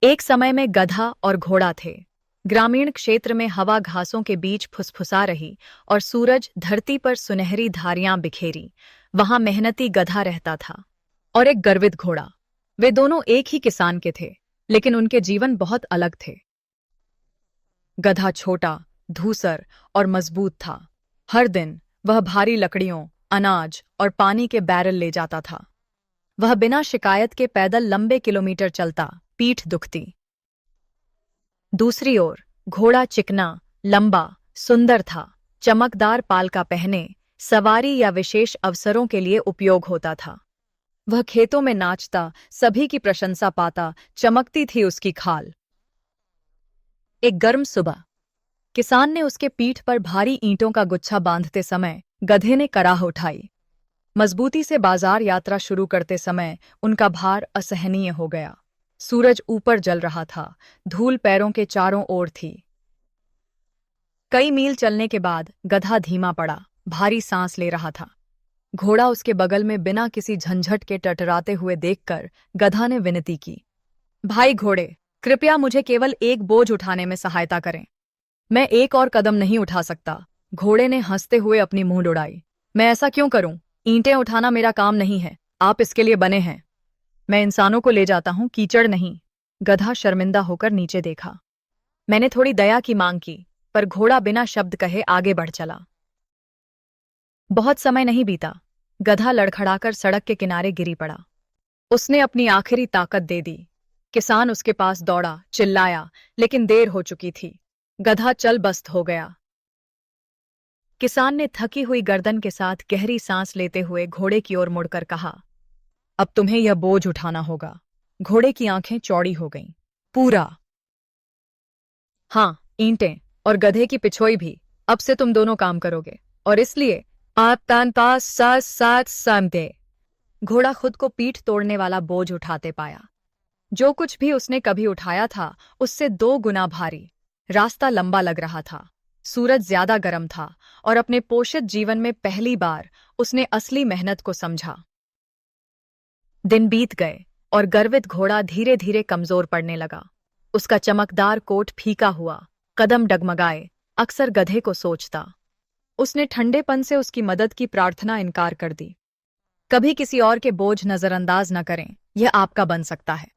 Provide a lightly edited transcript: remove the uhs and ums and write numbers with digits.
एक समय में गधा और घोड़ा थे। ग्रामीण क्षेत्र में हवा घासों के बीच फुसफुसा रही और सूरज धरती पर सुनहरी धारियां बिखेरी। वहां मेहनती गधा रहता था और एक गर्वित घोड़ा। वे दोनों एक ही किसान के थे, लेकिन उनके जीवन बहुत अलग थे। गधा छोटा, धूसर और मजबूत था। हर दिन वह भारी लकड़ियों, अनाज और पानी के बैरल ले जाता था। वह बिना शिकायत के पैदल लंबे किलोमीटर चलता, पीठ दुखती। दूसरी ओर घोड़ा चिकना, लंबा, सुंदर था। चमकदार पालका पहने सवारी या विशेष अवसरों के लिए उपयोग होता था। वह खेतों में नाचता, सभी की प्रशंसा पाता, चमकती थी उसकी खाल। एक गर्म सुबह किसान ने उसके पीठ पर भारी ईंटों का गुच्छा बांधते समय गधे ने कराह उठाई। मजबूती से बाजार यात्रा शुरू करते समय उनका भार असहनीय हो गया। सूरज ऊपर जल रहा था, धूल पैरों के चारों ओर थी। कई मील चलने के बाद गधा धीमा पड़ा, भारी सांस ले रहा था। घोड़ा उसके बगल में बिना किसी झंझट के टटराते हुए देखकर गधा ने विनती की, भाई घोड़े, कृपया मुझे केवल एक बोझ उठाने में सहायता करें। मैं एक और कदम नहीं उठा सकता। घोड़े ने हंसते हुए अपनी मुंह उड़ाई। मैं ऐसा क्यों करूं? ईंटें उठाना मेरा काम नहीं है, आप इसके लिए बने हैं। मैं इंसानों को ले जाता हूं, कीचड़ नहीं। गधा शर्मिंदा होकर नीचे देखा। मैंने थोड़ी दया की मांग की, पर घोड़ा बिना शब्द कहे आगे बढ़ चला। बहुत समय नहीं बीता, गधा लड़खड़ाकर सड़क के किनारे गिरी पड़ा। उसने अपनी आखिरी ताकत दे दी। किसान उसके पास दौड़ा, चिल्लाया, लेकिन देर हो चुकी थी। गधा चल बस्त हो गया। किसान ने थकी हुई गर्दन के साथ गहरी सांस लेते हुए घोड़े की ओर मुड़कर कहा, अब तुम्हें यह बोझ उठाना होगा। घोड़े की आंखें चौड़ी हो गईं। पूरा? हाँ, ईंटें और गधे की पिछोई भी। अब से तुम दोनों काम करोगे, और इसलिए आप तान पास साथ साथ समते। घोड़ा खुद को पीठ तोड़ने वाला बोझ उठाते पाया। जो कुछ भी उसने कभी उठाया था उससे 2 गुना भारी। रास्ता लंबा लग रहा था, सूरज ज्यादा गर्म था, और अपने पोषित जीवन में पहली बार उसने असली मेहनत को समझा। दिन बीत गए और गर्वित घोड़ा धीरे धीरे कमजोर पड़ने लगा। उसका चमकदार कोट फीका हुआ, कदम डगमगाए। अक्सर गधे को सोचता। उसने ठंडेपन से उसकी मदद की प्रार्थना इनकार कर दी। कभी किसी और के बोझ नजरअंदाज न करें, यह आपका बन सकता है।